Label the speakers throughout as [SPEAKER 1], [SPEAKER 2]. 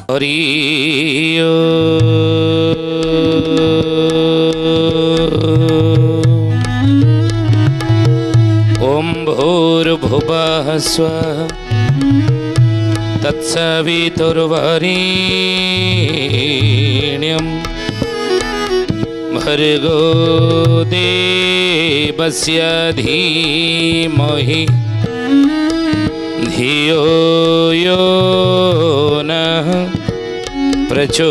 [SPEAKER 1] हरि ओम भूर्भुवः स्वः तत्सवितुर्वरेण्यं भर्गो देवस्य धीमहि धियो यो नः प्रचोदयात्।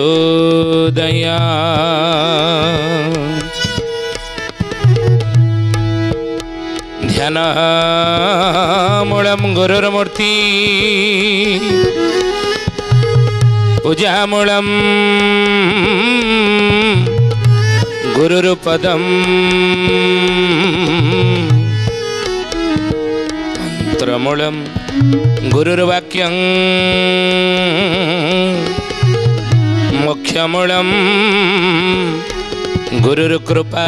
[SPEAKER 1] ध्यानमूलं गुरुर्मूर्ति पूजामूलं गुरुरुपदं मंत्रमूलं गुरुर्वाक्यं मोक्षमूलं गुरुर्कृपा।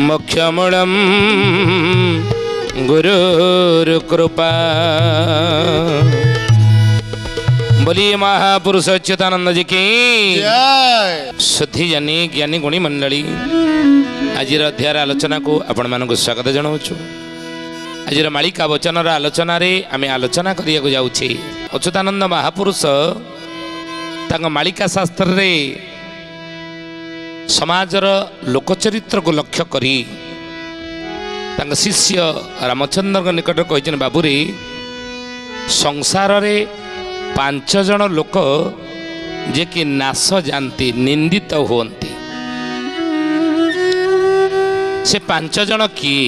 [SPEAKER 1] मोक्षमूलं गुरुर्कृपा। बोलिए महापुरुष अच्युतानंद जी की शुद्धि जानी ज्ञानी गुणी मंडली आज अध्याय आलोचना को आपण मानक स्वागत जनाऊँ। आज मालिका वचन आलोचना रे आमे आलोचना करिया को जाउछी। अच्युतानंद महापुरुष तांग मालिका शास्त्र रे समाजर लोकचरित्र को लक्ष्य करी तांग शिष्य रामचंद्र निकट कहिछन बाबूरे संसार रे 5 जन लोक जे कि नाश जानती निंदित होती। से 5 जन किए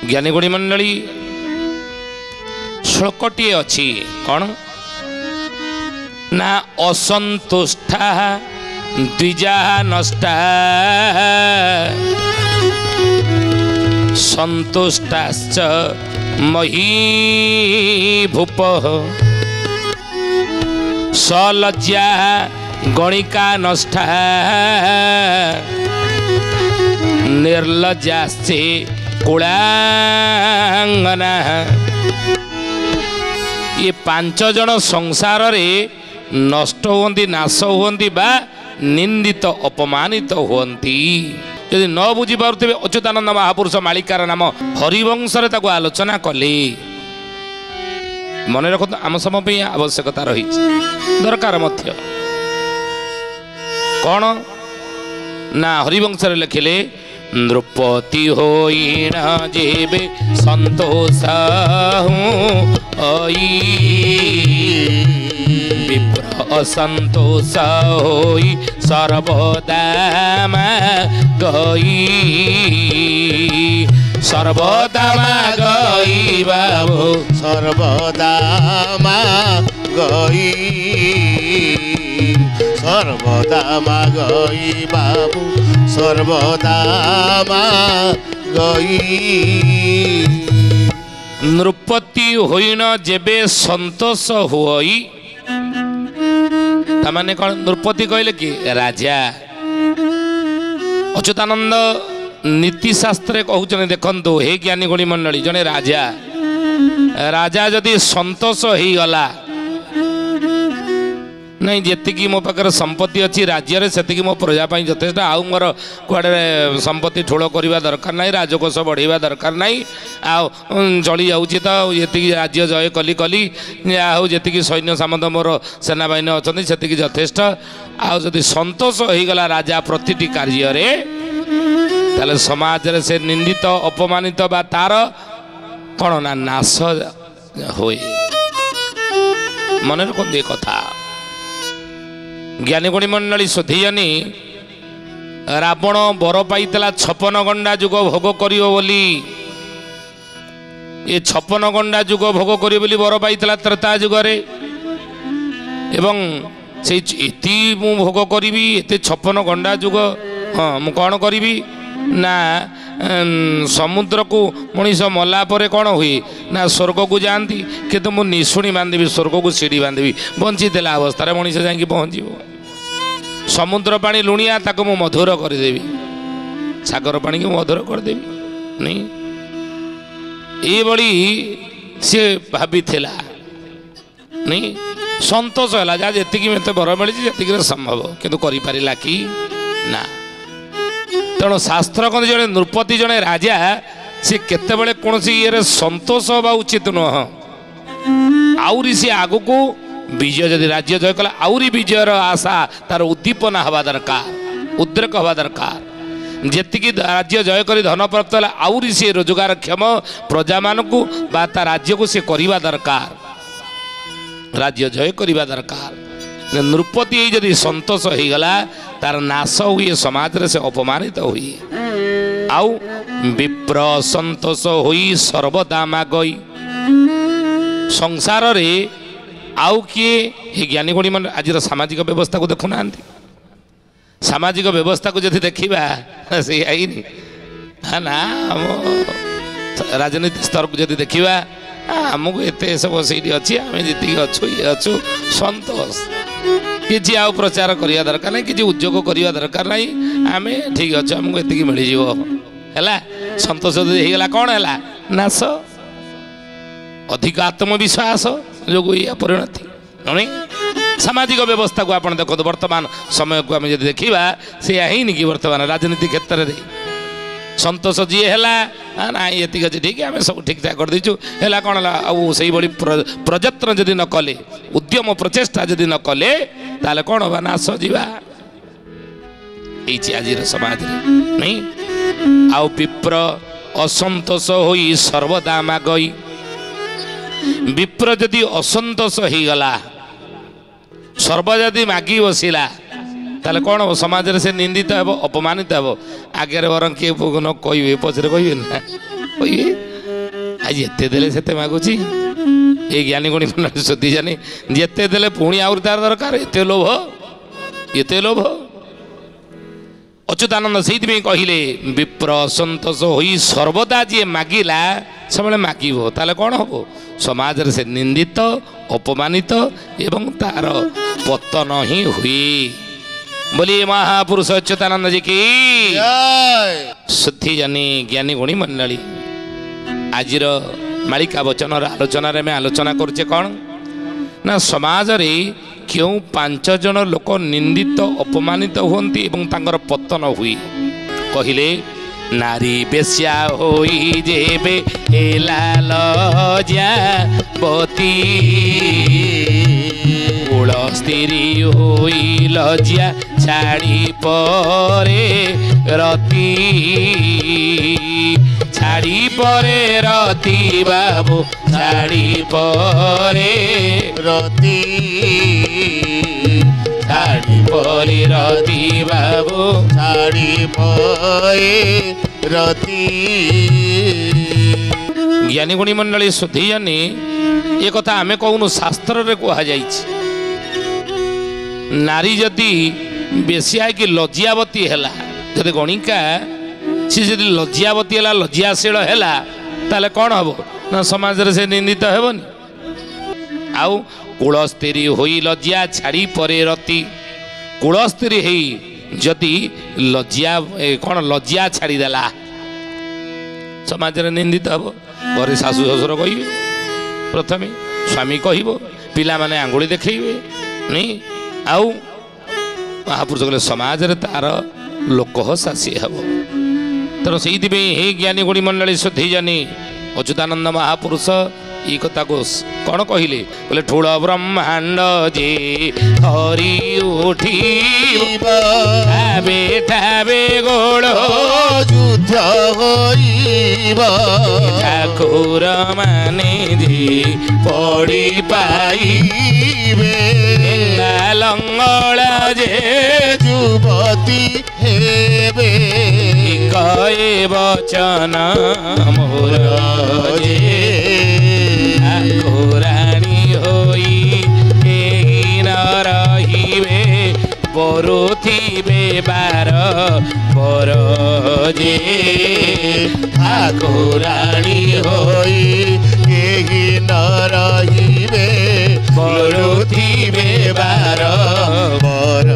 [SPEAKER 1] ज्ञानी गुणी मंडली श्लोकटी अच्छी कौन ना असंतुष्टा द्विजा नष्टा संतुष्टाश्च मही भूप सलज्जा गणिका नष्टा निर्लज्जास्ते कुलांगना। ये 5 जन संसार रे नष्ट होती नाश होती बा निंदित अपमानित होती। यदि न बुझी पारे अच्युतानंद महापुरुष मालिकार नाम हरिवंश आलोचना कले मन रखु आम समय आवश्यकता रही दरकार मध्य कौन ना हरिवंश लिखिले नृपति होइण जेबे संतोष विप्र असंतोष होई सर्वदा गई सर्वदा गई बाबू
[SPEAKER 2] सर्वदा गई सर्वदा गई बाबू सर्वदा गई।
[SPEAKER 1] नृपति होइण जेबे संतोष हुई तामाने कौन नृपति कहले कि राजा। अच्युतानंद नीति शास्त्र कहते देखंतु हे ज्ञानी गुणी मंडली जने राजा राजा जदि संतोष हो गला नहीं जेतिकी मो पाखर संपत्ति अच्छी राज्य से मो प्रजा यथेष्ट आउ मोर कुआडे संपत्ति ठोल करवा दरकार नहीं राजकोष बढ़ेवा दरकार नहीं आउ चली जाऊँगी तो ये राज्य जय कली कली आउ जी सैन्य सामंत मोर सेनाबाहिनी अच्छा से यथेष्ट आउ जदि संतोष हो गला राजा प्रतिटी कार्य ताले समाज रे से निंदित अपमानित बा तार कौन ना नाश होए। मन रखते कथा ज्ञानी गुणी मंडली सुधियानी रावण बर पाई 56 गंडा जुग भोग करियो बोली ये 56 गंडा जुग भोग करियो बोली बर पाई त्रेता जुग रे एवं से इति मु भोग करी एते 56 गंडा जुग हाँ मु कौन करी ना समुद्र को मनीष मला परे कौन हुए ना स्वर्ग को जाती कितु मु निशुणी बांधि स्वर्ग को सीढ़ी बांधि बंची अवस्था मनीष जाकि पहुँच समुद्र पानी लुणिया ताको मु मधुर करदेवी सागर पानी को मधुर करदेवी नहीं ये बड़ी सी भाभी नहीं संतोष है जहाँ जी मत बर मिली जी संभव किंतु करा कि ना तेणु शास्त्र कहते जड़े नृपति जड़े राजा सी केतबेले कौन ये संतोष हवा उचित नुह आउरी सी आग को विजय जदि राज्य जय कला आउरी विजयर आशा तार उद्दीपना हवा दरकार उद्रेक हवा दरकार जेतिकी राज्य जय करी धन प्राप्त है आउरी सी रोजगार क्षम प्रजा मानकू बा ता राज्य को सी करिबा दरकार राज्य जय करिबा दरकार नृपति जदि संतोष हो गला तार नाश हुए समाज रे से अपमानित हुए आउ विप्र संतोष होई सर्वदा मागई संसार रे आउ किए ज्ञानी गुणी मन आज सामाजिक व्यवस्था को देखुना सामाजिक व्यवस्था को जदि देखा से हाँ ना राजनीति स्तर को जदि देखा आमको एत सब से अच्छी आम जी अच्छु ये अच्छु संतोष किसी आउ प्रचार करवा दरकार ना कि उद्योग करवा दरकार ना आम ठीक अच्छे आमको एति मिल है संतोष होगा कौन है नाश अधिक आत्मविश्वास जो या परिणति नहीं सामाजिक व्यवस्था को आप देखो वर्तमान समय को आम जब देखा से ही कि वर्तमान राजनीति क्षेत्र में संतोष जी है ना ये अच्छे ठीक आम सब ठीक ठाक कर दीचु है कौन है भाई प्रयत्न जदि न कले उद्यम प्रचेषा जदि न कले ताले कौन होगा नाश जीवा आज समाज नहीं आउ विप्र असंतोष होई सर्वदा मागई विप्र जदि असंतोष हो गला सर्वजदि मागी बसिला ताले कौन हो समाज से निंदित हे अपमानित हे आगे बर किए न कहे पचरे कहे ना कहे आज एते देले सेते मागुची ये ज्ञानी गुणी शुद्धि जानी जिते देले पुणी आउर तार दरकार एते लोभ अच्युतानंद से कहले विप्र असंतोष होई सर्वदा जी मागिला सब मागिब ताले कौन हम समाज से निंदित अपमानित एवं तार पतन ही हुए बोलिए महापुरुष अच्युतानंद जी की शुद्धि जानी ज्ञानी गुणी मंडली आज मालिका वचन आलोचन में आलोचना करुचे कौन ना समाज रे क्यों 5 जन लोक निंदित अपमानित हुंती एवं तांकर पतन हुई कहिले नारी बेश्या होई जेबे एला लज्जावती कूल स्त्री होई लज्जा छाड़ी परे रती छाड़ी परे रती बाबू छाड़ी परे
[SPEAKER 2] रति
[SPEAKER 1] छाड़ी परे रती बाबू
[SPEAKER 2] छाड़ी परे रति
[SPEAKER 1] ज्ञानी गुणी मंडली शुद्धि जानी ये कथा आमे कहूनु शास्त्र रे कहा जाइछि नारी जदि बेसिया कि लज्जावती है जदि गणिका सी जदि लज्जावती है लज्जाशील है ताले कौन हम ना समाज से निंदित हेबनी आउ कूल स्त्री होई लज्जा छाड़ी परे रति कूल स्त्री है जदि लज्जा कौन लज्जा छाड़ीदेला समाज निंदित हे घरे शाशु शशुर कहे प्रथम स्वामी कह पिला माने आंगुली देखेबे नहीं आउ महापुरुष कहले समाज रे तार लोक हसासी हे तेणु से हे ज्ञानी गुणी मंडली शुद्धि जानी अच्युतानंद महापुरुष ये कथा को कौन कहले बोले ठूल ब्रह्मांड जे हरि उठी ठाबे ठाबे गोड़
[SPEAKER 2] युद्ध होइबा
[SPEAKER 1] ठाकुर माने जे पड़ी पाइबे लंगड़ा जे
[SPEAKER 2] युवती हेबे
[SPEAKER 1] कहे वचन मोर जे ठाकुराणी होई न रहिबे बरुथिबे बार बर जे
[SPEAKER 2] ठाकुराणी होई केही न रहिबे
[SPEAKER 1] बरुथिबे बार
[SPEAKER 2] बर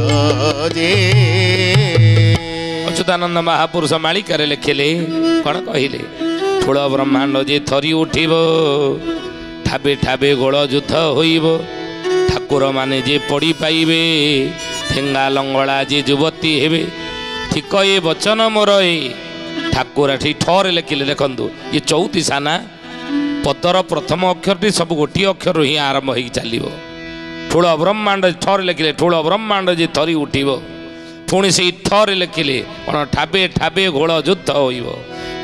[SPEAKER 2] जे
[SPEAKER 1] अच्युतानंद महापुरुष मालिकार लिखिले कौन कहले ठूल ब्रह्मांड जे थरी उठिब ଠାବେ ଠାବେ ଗୋଳ ଯୁଦ୍ଧ ହୋଇବ ଠାକୁର ମାନେ ଯେ ପଡ଼ି ପାଇବେ ଠେଙ୍ଗା ଲଙ୍ଗଳା ଯେ ଯୁବତୀ ହେବେ ଠିକ ଏ ବଚନ ମୋର ଏ ଠାକୁର ଏଠି ଠରେ ଲେଖିଲେ ଦେଖନ୍ତୁ ଇଏ 34 ନା ପଦର ପ୍ରଥମ ଅକ୍ଷରଟି ସବୁ ଗୋଟିଏ ଅକ୍ଷରରୁ ହିଁ ଆରମ୍ଭ ହେଇକି ଚାଲିବ ଠୁଳ ବ୍ରହ୍ମାଣ୍ଡ ଠରେ ଲେଖିଲେ ଠୁଳ ବ୍ରହ୍ମାଣ୍ଡ ଯେ ଥରି ଉଠିବ ପୁଣି ସେଇ ଠରେ ଲେଖିଲେ କ'ଣ ଠାବେ ଠାବେ ଘୋଳ ଯୁଦ୍ଧ ହୋଇବ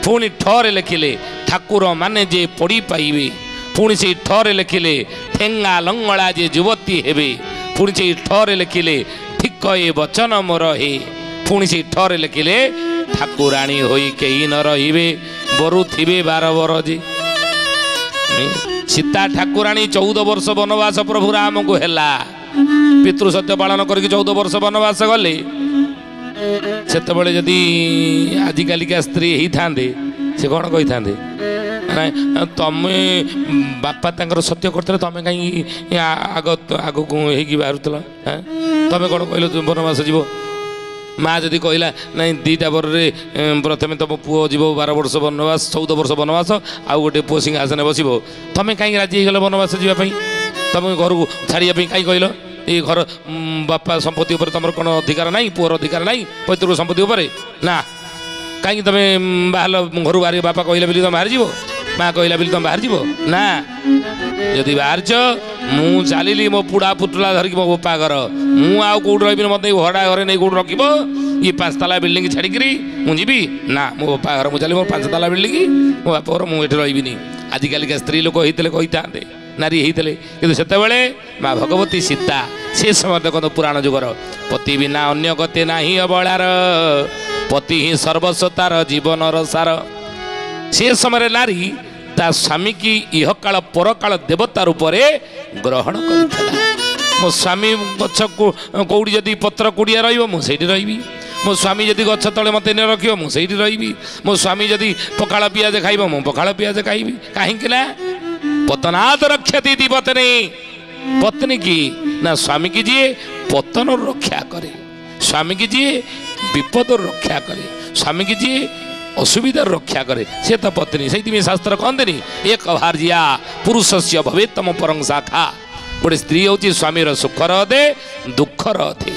[SPEAKER 1] ପୁଣି ଠରେ ଲେଖିଲେ ଠାକୁର ମାନେ ଯେ ପଡ଼ି ପାଇବେ ପୁଣି ସେଇ ଠରେ ଲେଖିଲେ ଠେଙ୍ଗା ଲଙ୍ଗଳା ଯେ ଯୁବତୀ ହେବେ ପୁଣି ସେଇ ଠରେ ଲେଖିଲେ ଠିକ ଏ ବଚନ ମୋର ହେ ପୁଣି ସେଇ ଠରେ ଲେଖିଲେ ଠାକୁରାଣୀ ହୋଇ କେହି ନ ରହିବେ ବରୁ ଥିବେ 12 ବରଜି ସୀତା ଠାକୁରାଣୀ 14 ବର୍ଷ ବନବାସ ପ୍ରଭୁ ରାମକୁ ହେଲା ପିତୃ ସତ୍ୟ ପାଳନ କରିକି 14 ବର୍ଷ ବନବାସ ଗଲେ ସେତେବେଳେ ଯଦି ଆଜିକାଲିକା ସ୍ତ୍ରୀ ହେଇଥାନ୍ତେ ସେ କ'ଣ କହିଥାନ୍ତେ ତମେ ବାପା ତାଙ୍କର ସତ୍ୟ କରିଥିଲେ ତମେ କାହିଁକି ଆଗକୁ ହେଇକି ବାହାରୁଥିଲ ତମେ କ'ଣ କହିଲ ବନବାସ ଯିବ ମା ଯଦି କହିଲା ନାଇଁ 2ଟା ବରରେ ପ୍ରଥମେ ତମ ପୁଅ ଯିବ 12 ବର୍ଷ ବନବାସ 14 ବର୍ଷ ବନବାସ ଆଉ ଗୋଟେ ପୁଅ ସିଂହାସନରେ ବସିବ ତମେ କାହିଁକି ରାଜି ହେଇଗଲ ବନବାସ ଯିବା ପାଇଁ ତମେ ଘରକୁ ଛାଡ଼ିବା ପାଇଁ କାହିଁକି କହିଲ ଏ ଘର ବାପା ସମ୍ପତ୍ତି ଉପରେ ତମର କ'ଣ ଅଧିକାର ନାହିଁ ପୁଅର ଅଧିକାର ନାହିଁ ପୈତୃକ ସମ୍ପତ୍ତି ଉପରେ ନା କାହିଁକି ତମେ ବାହାରିଲ ଘରୁ ବାହାରି ବାପା କହିଲେ ବୋଲି ତମେ ବାହାରିଯିବ ମା କହିଲା ବୋଲି ତମେ ବାହାରିଯିବ ନା ଯଦି ବାହାରିଛ ମୁଁ ଚାଲିଲି ମୋ ପୁଡ଼ା ପୁତୁଳା ଧରିକି ମୋ ବୋପା ଘର ମୁଁ ଆଉ କେଉଁଠି ରହିବିନି ମୋତେ ଭଡ଼ା ଘରେ ନେଇ କେଉଁଠି ରଖିବ ଇଏ 5 ତାଲା ବିଲ୍ଡିଂ ଛାଡ଼ିକିରି ମୁଁ ଯିବି ନା ମୋ ବୋପା ଘର ମୁଁ ଚାଲିବି ମୋ 5 ତାଲା ବିଲ୍ଡିଂ ମୋ ବାପ ଘର ମୁଁ ଏଠି ରହିବିନି ଆଜିକାଲିକା ସ୍ତ୍ରୀ ଲୋକ ହେଇଥିଲେ କହିଥାନ୍ତେ ନାରୀ ହେଇଥିଲେ କିନ୍ତୁ ସେତେବେଳେ ମା ଭଗବତୀ ସୀତା ସେ ସମୟ ଦେଖନ୍ତୁ ପୁରାଣ ଯୁଗର ପତି ବିନା ଅନ୍ୟ ଗତି ନାହିଁ ଅବଳାର ପତି ହିଁ ସର୍ବସ୍ୱ ତାର ଜୀବନର ସାର ସେ ସମୟରେ ନାରୀ ତା ସ୍ୱାମୀ କି ଇହକାଳ ପରକାଳ ଦେବତା ରୂପରେ ଗ୍ରହଣ କରିଥିଲା ମୋ ସ୍ୱାମୀ ଗଛ କେଉଁଠି ଯଦି ପତ୍ର କୁଡ଼ିଆ ରହିବ ମୁଁ ସେଇଠି ରହିବି ମୋ ସ୍ୱାମୀ ଯଦି ଗଛ ତଳେ ମୋତେ ନ ରଖିବ ମୁଁ ସେଇଠି ରହିବି ମୋ ସ୍ୱାମୀ ଯଦି ପଖାଳ ପିଆଜ ଖାଇବ ମୁଁ ପଖାଳ ପିଆଜ ଖାଇବି କାହିଁକି ନା ପତନାଦ ରକ୍ଷତି ପତ୍ନୀ ପତ୍ନୀ କି ନା ସ୍ୱାମୀ କି ଯିଏ ପତନରୁ ରକ୍ଷା କରେ ସ୍ୱାମୀ କି ଯିଏ ବିପଦରୁ ରକ୍ଷା କରେ ସ୍ୱାମୀ କି ଯିଏ ଅସୁବିଧାର ରକ୍ଷା କରେ ସେ ତ ପତ୍ନୀ ସେଇଥିପାଇଁ ଶାସ୍ତ୍ର କହନ୍ତିନି ଏକ ଭାର୍ଯ୍ୟା ପୁରୁଷସ୍ୟ ଭବେ ତମ ପରଂ ଶାଖା ଗୋଟେ ସ୍ତ୍ରୀ ହେଉଛି ସ୍ୱାମୀର ସୁଖର ଅଧେ ଦୁଃଖର ଅଧେ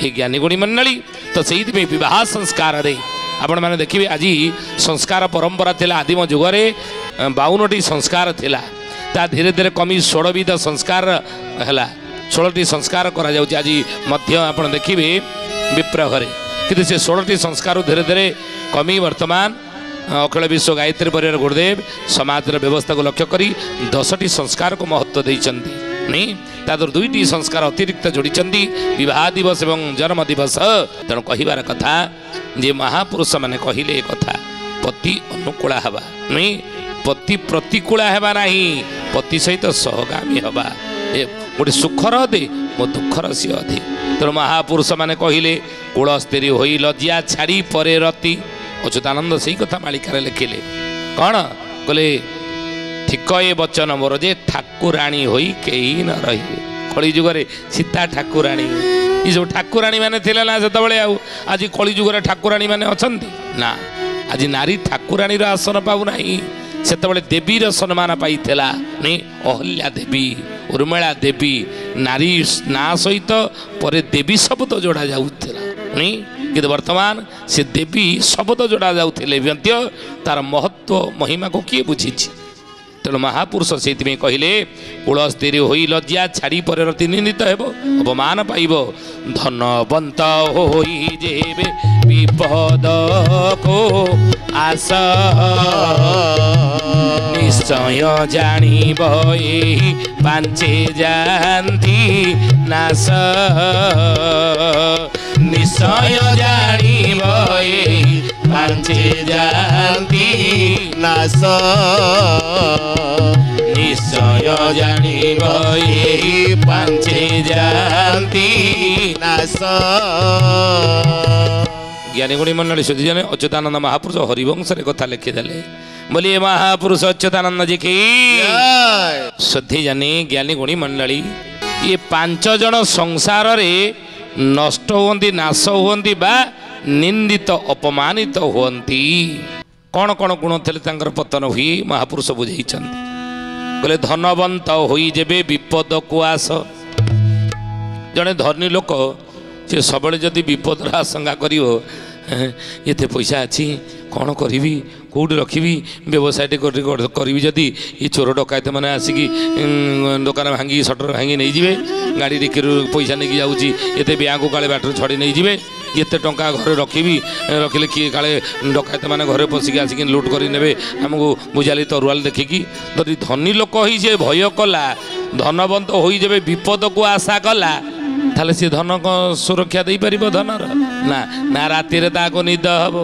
[SPEAKER 1] ହେ ଜ୍ଞାନୀ ଗୁଣୀ ମଣ୍ଡଳୀ ତ ସେଇଥିପାଇଁ ବିବାହ ସଂସ୍କାରରେ ଆପଣମାନେ ଦେଖିବେ ଆଜି ସଂସ୍କାର ପରମ୍ପରା ଥିଲା ଆଦିମ ଯୁଗରେ 52ଟି ସଂସ୍କାର ଥିଲା ତା ଧୀରେ ଧୀରେ କମି 16 ବିଧ ସଂସ୍କାର ହେଲା 16ଟି ସଂସ୍କାର କରାଯାଉଛି ଆଜି ମଧ୍ୟ ଆପଣ ଦେଖିବେ ବିପ୍ର ଘରେ କିନ୍ତୁ ସେ 16ଟି ସଂସ୍କାର ଧୀରେ ଧୀରେ କମି ବର୍ତ୍ତମାନ ଅଖିଳ ବିଶ୍ୱ ଗାୟତ୍ରୀ ପରିବାର ଗୁରୁଦେବ ସମାଜର ବ୍ୟବସ୍ଥାକୁ ଲକ୍ଷ୍ୟ କରି 10ଟି ସଂସ୍କାରକୁ ମହତ୍ତ୍ୱ ଦେଇଛନ୍ତି ନାଇଁ ତା ଦେହରୁ 2ଟି ସଂସ୍କାର ଅତିରିକ୍ତ ଯୋଡ଼ିଛନ୍ତି ବିବାହ ଦିବସ ଏବଂ ଜନ୍ମ ଦିବସ ତେଣୁ କହିବାର କଥା ଯେ ମହାପୁରୁଷମାନେ କହିଲେ ଏ କଥା ପତି ଅନୁକୂଳ ହେବା ନାଇଁ ପତି ପ୍ରତିକୂଳ ହେବା ନାହିଁ ପତି ସହିତ ସହଗାମୀ ହେବା ଏ ଗୋଟେ ସୁଖର ଅଧେ ମୋ ଦୁଃଖର ସିଏ ଅଧେ ତେଣୁ ମହାପୁରୁଷମାନେ କହିଲେ କୂଳ ସ୍ଥିରୀ ହୋଇ ଲଜ୍ଜା ଛାଡ଼ି ପରେ ରତି ଅଚ୍ୟୁତାନନ୍ଦ ସେଇ କଥା ମାଳିକାରେ ଲେଖିଲେ କ'ଣ କହିଲେ ଠିକ ଏ ବଚନ ମୋର ଯେ ଠାକୁରାଣୀ ହୋଇ କେହି ନ ରହିବେ କଳିଯୁଗରେ ସୀତା ଠାକୁରାଣୀ ଏ ସବୁ ଠାକୁରାଣୀ ମାନେ ଥିଲେ ନା ସେତେବେଳେ ଆଉ ଆଜି କଳିଯୁଗରେ ଠାକୁରାଣୀ ମାନେ ଅଛନ୍ତି ନା ଆଜି ନାରୀ ଠାକୁରାଣୀର ଆସନ ପାଉନାହିଁ ସେତେବେଳେ ଦେବୀର ସମ୍ମାନ ପାଇଥିଲା ନି ଅହଲ୍ୟା ଦେବୀ ଉର୍ମିଳା ଦେବୀ ନାରୀ ନାଁ ସହିତ ପରେ ଦେବୀ ଶବ୍ଦ ଯୋଡ଼ା ଯାଉଥିଲା ନି କିନ୍ତୁ ବର୍ତ୍ତମାନ ସେ ଦେବୀ ଶବ୍ଦ ଯୋଡ଼ା ଯାଉଥିଲେ ମଧ୍ୟ ତାର ମହତ୍ଵ ମହିମାକୁ କିଏ ବୁଝିଛି ତେଣୁ ମହାପୁରୁଷ ସେଇଥିପାଇଁ କହିଲେ କୂଳ ସ୍ଥିରୀ ହୋଇ ଲଜ୍ଜା ଛାଡ଼ି ପରେ ରତି ନିନ୍ଦିତ ହେବ ଅପମାନ ପାଇବ ଧନବନ୍ତ ହୋଇ ଯେବେ ବିପଦକୁ ଆସ ନିଶ୍ଚୟ ଜାଣିବ ଏହି ପାଞ୍ଚେ ଯାଆନ୍ତି ନାଶ ନିଶ୍ଚୟ ଜାଣିବ ଏହି ପାଞ୍ଚେ ଯାଆନ୍ତି
[SPEAKER 2] ନାଶ
[SPEAKER 1] ନିଶ୍ଚୟ ଜାଣିବ ଏହି ପାଞ୍ଚେ ଯାଆନ୍ତି
[SPEAKER 2] ନାଶ
[SPEAKER 1] ଜ୍ଞାନୀ ଗୁଣୀ ମଣ୍ଡଳୀ ସୁଧୀ ଜଣେ ଅଚ୍ୟୁତାନନ୍ଦ ମହାପୁରୁଷ ହରିବଂଶରେ କଥା ଲେଖିଦେଲେ ବୋଲି ମହାପୁରୁଷ ଅଚ୍ୟୁତାନନ୍ଦ ଜି କି ସୁଧୀ ଜଣେ ଜ୍ଞାନୀ ଗୁଣୀ ମଣ୍ଡଳୀ ଇଏ 5 ଜଣ ସଂସାରରେ ନଷ୍ଟ ହୁଅନ୍ତି ନାଶ ହୁଅନ୍ତି ବା ନିନ୍ଦିତ ଅପମାନିତ ହୁଅନ୍ତି କ'ଣ କ'ଣ ଗୁଣ ଥିଲେ ତାଙ୍କର ପତନ ହୁଏ ମହାପୁରୁଷ ବୁଝେଇଛନ୍ତି बोले धनवंत होई जेबे विपद को आस जड़े धनी लोक से सब जदि विपदर आशंका कर ये पैसा अच्छी कौन करी कौटी रखी व्यवसायटे करी जदि ये चोर डकायत मैंने आसिक दुकान भांगी सटर भांगी नहीं जाए गाड़ी डिक्की पैसा नहीं जाऊँगी ये बैंक काले बाटर छड़ी नहीं जाए ये टंका घरे रखी रखिले किए काले डकायत मैंने घरे पशिक आसिक लुट कर आमको बुझाली तरुआल देखिकी जदि धनी लोक ही से भय कला धनवंत हो जब विपद को आशा कला ताले सी धन को सुरक्षा दे पार धनर ना ना राति निद हम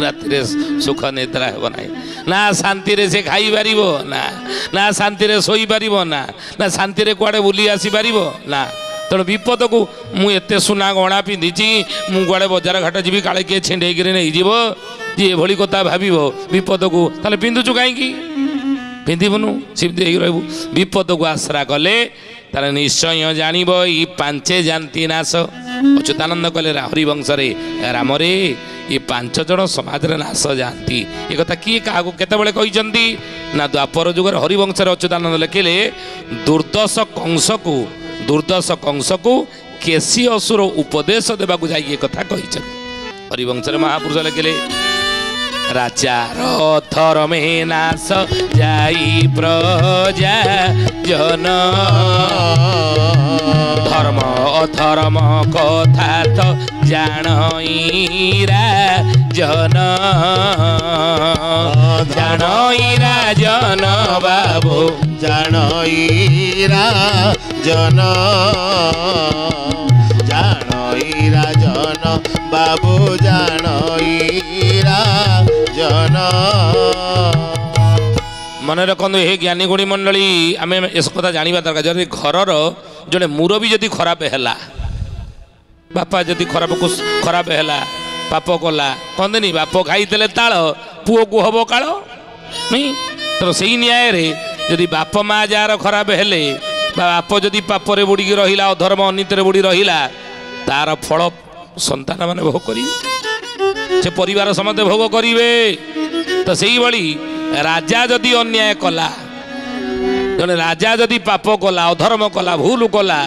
[SPEAKER 1] राति सुख निद्रा हे ना ना शांति से खाई पार ना ना शांति शोई पार ना ना शांति कुआडे बुली आसी पार ना तेणु विपद को मुझे सुना गहना पिंधि मुझे बजार घाट जी काले किए छिंडेक नहीं जी ये कथा भाव विपद को ताले पिंधुचु कहीं पिंधबुनु सिमती रहू विपद को आश्रा कले तार निश्चय जानब ये पांचे जानती नाश अच्युतानंद कहले हरिवंश राम रे ये 5 जन समाज रे नाश जानती ये कथा किए क्या केतबेले कहते ना द्वापर जुगर हरिवंश अच्युतानंद लिखिले दुर्दश कंस को केसी असुर उपदेश देवा जाए कथा कही हरिवंश महापुरुष लिखिले राजार धर्मे नाश जाई प्रजा जन धर्म अधर्म कथा तो जानईरा जन बाबू
[SPEAKER 2] जानईरा जन बाबू जानईरा जन
[SPEAKER 1] मन रखु हे ज्ञानी गुणी मंडली आम इस कथा जाना दरकार जब घरर जड़े मुरबी जदि खराब है बापा जदि खराब है पाप कला कहते बाप खाई ताल पुओ को हम काल नहीं तो सही न्याय जदि बाप माँ जार खराब हेले बाप जदि पापरे बुड़ी रहा अधर्म अनीतिर बुड़ी रहा तार फल संतान मैंने भोग करेंगे से परिवार समस्ते भोग करेंगे तो से भाई राजा जदि अन्याय कला जड़े राजा जदि पाप कला अधर्म कला भूल कला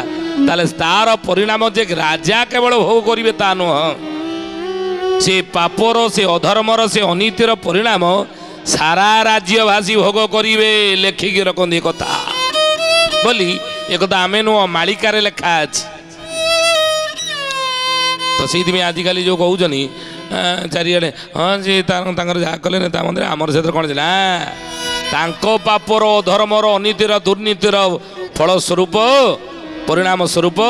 [SPEAKER 1] ताले तार परिणाम जे राजा केवल भोग करेंगे ता नुह से पापर से अधर्मर से अनीतिर परिणाम सारा राज्यवासी भोग करेंगे लेखिकी रखते कथा बोली एक आमे नुह मालिकार लेखा अच्छे तो से आजिकल जो कहते चारिड़े हाँ जी जहाँ कले नेता मंत्री आमर से कौन ना पापर धर्मर अनीतिर दुर्नीतिर फलस्वरूप परिणाम स्वरूप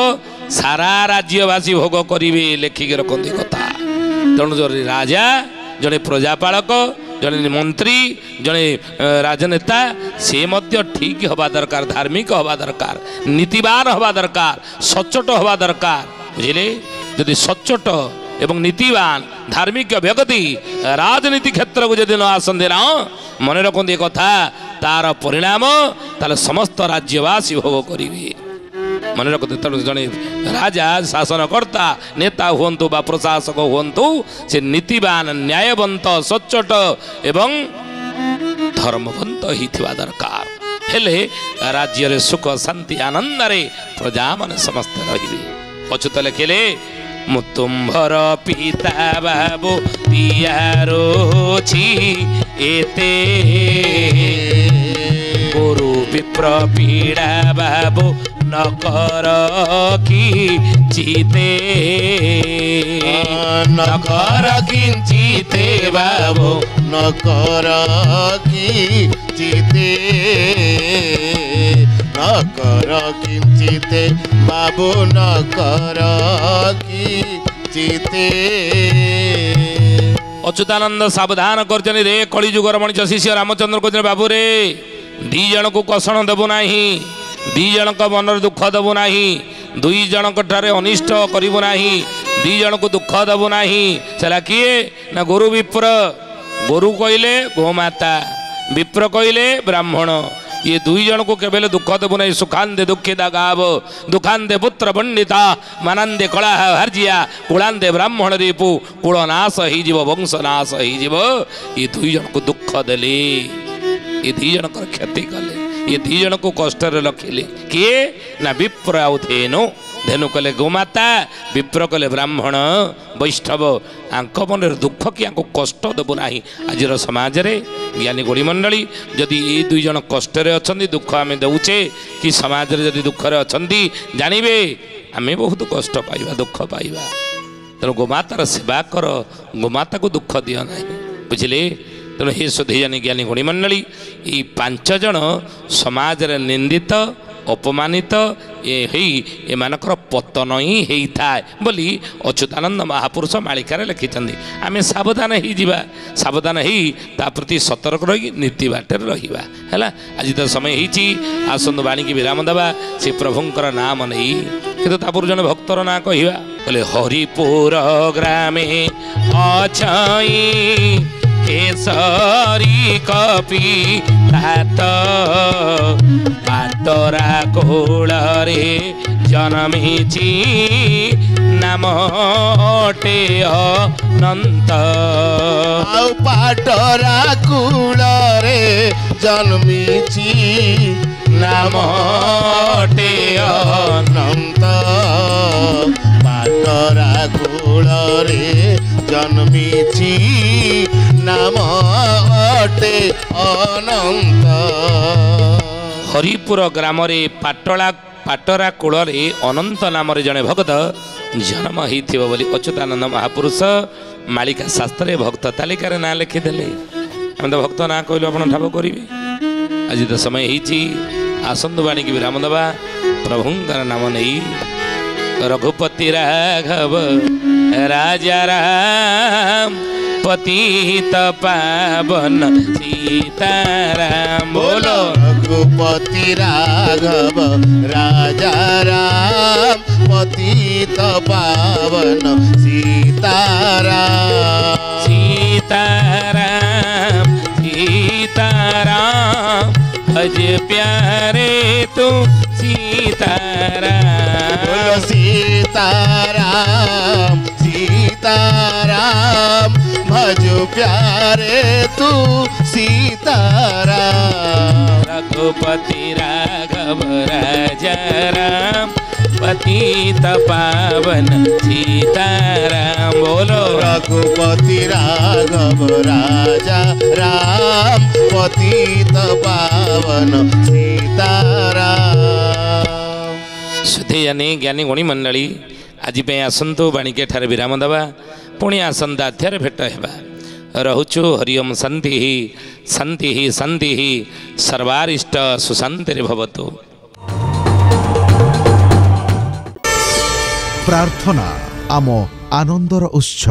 [SPEAKER 1] सारा राज्यवासी भोग करेंगे लेखिकी रखते कथा तेणु जो राजा जड़े प्रजापालक जड़े मंत्री जड़े राजनेता से मध्य ठीक हवा दरकार धार्मिक हवा दरकार नीतिवान हवा दरकार सच्चोट हवा दरकार बुझे जदि सच्चोट एवं नीतिवान धार्मिक व्यक्ति राजनीति क्षेत्र को जदि न आसंदे ना मन रखते कथा तार परिणाम ताले समस्त राज्यवासी भोग करेंगे मन रखते तेणु जड़े राजा शासनकर्ता नेता हुंतु बा प्रशासक हुंतु से नीतिवान न्यायवंत सच्चोट एवं धर्मवंत ही दरकार हेले राज्य सुख शांति आनंद प्रजा माने समस्त रही अच्युत लिखिले मुतुम्भर पिता बाबू दियारो छी एते गुरु विप्र पीड़ा बाबू नकर की जीते नकर किंचिते बाबू
[SPEAKER 2] नकर की जीते नकर किंचिते बाबू नकर की जीते
[SPEAKER 1] अच्युतानंद सावधान कर रे कलिजुगर मणिष शिष्य रामचंद्र को बाबू रे दी जन को कषण देबू नाही दी जन मन दुख देबू नाही दुई जन अनिष्ट करू नाही दी जन को दुख देबू नाही चला किए ना गुरु विप्र गुरु कहले गोमाता विप्र कहले ब्राह्मण ये दुई जन को केवल दुख देबू नहीं सुखांदे दुखिता गाव दुखांदे पुत्र पंडिता मानंदे कला हर्जिया कुलांदे ब्राह्मण रिपु कुलनाश हो वंश नाश हो ये दुई जन को दुख देले ये दी जन क्षति कले ये दी जन को कष्ट रखिले किए ना विप्र आउ धेनु धेनु कले गोमाता विप्र कले ब्राह्मण वैष्णव आंक मन दुख कि आंको कष्ट देबु नाही आज समाज रे ज्ञानी गोड़ी मंडली जदि ये दुई जन कष्ट अच्छा दुख आम दौचे कि समाज रे जदि दुख रे अच्छा जानिबे आम बहुत कष्ट पाइबा दुख पाइबा तेणु गोमातार सेवा कर गोमाता को दुख दियो ना बुझिले तेणु हे सुधीजानी ज्ञानी गुणी मंडली ये 5 जन समाज रे निंदित अपमानित एमानकर पतन ही होता है बोली अच्युतानंद महापुरुष मालिकार लिखिं आम सावधान हो सावधान हो प्रति सतर्क रही नीति बाटर रहा है आज तो समय होती आसंत बाणी की विराम देवा से प्रभुंर नाम नहीं कि तापूर जन भक्तर ना कह बोले हरिपुर ग्रामे अछई केसरी कपि तात पाटरा कोल रे जन्मिची नामटे अनंत
[SPEAKER 2] पाटरा कूल रे जन्मिची
[SPEAKER 1] नामटे
[SPEAKER 2] अनंत पाटरा कूल रे जन्मिची नाम अटे अनंत
[SPEAKER 1] हरिपुर ग्राम पाटरा कूल अनंत नाम जड़े भक्त जन्म हो अच्युतानंद महापुरुष मालिका शास्त्र भक्त तालिकार ना लिखिदेले आम तो भक्त ना कहलु आप ठाब करेंगे आज तो समय होती आसंत बाणी की विराम देवा प्रभुंकर नाम नहीं रघुपति राघव राजा राम पतित पावन सीताराम बोलो
[SPEAKER 2] रघुपति राघव राजा राम पतित पावन सीताराम
[SPEAKER 1] सीताराम सीताराम भज प्यारे तू सीताराम
[SPEAKER 2] बोलो सीताराम सीताराम भजो प्यारे तू सीताराम
[SPEAKER 1] रघुपति राघव राजा राम पतित पावन सीताराम बोलो
[SPEAKER 2] रघुपति राघव राजा राम पतित पावन सीताराम
[SPEAKER 1] सुधीजानी ज्ञानी गुणी मंडली आज आसतु बाणिके ठारे विराम देवा पुणी आसंता अध्याय भेट हेबा रहुचु हरिओम शांति शांति शांति सर्वारिष्ट सुशांति भवतु।
[SPEAKER 3] प्रार्थना आम आनंदर उत्स।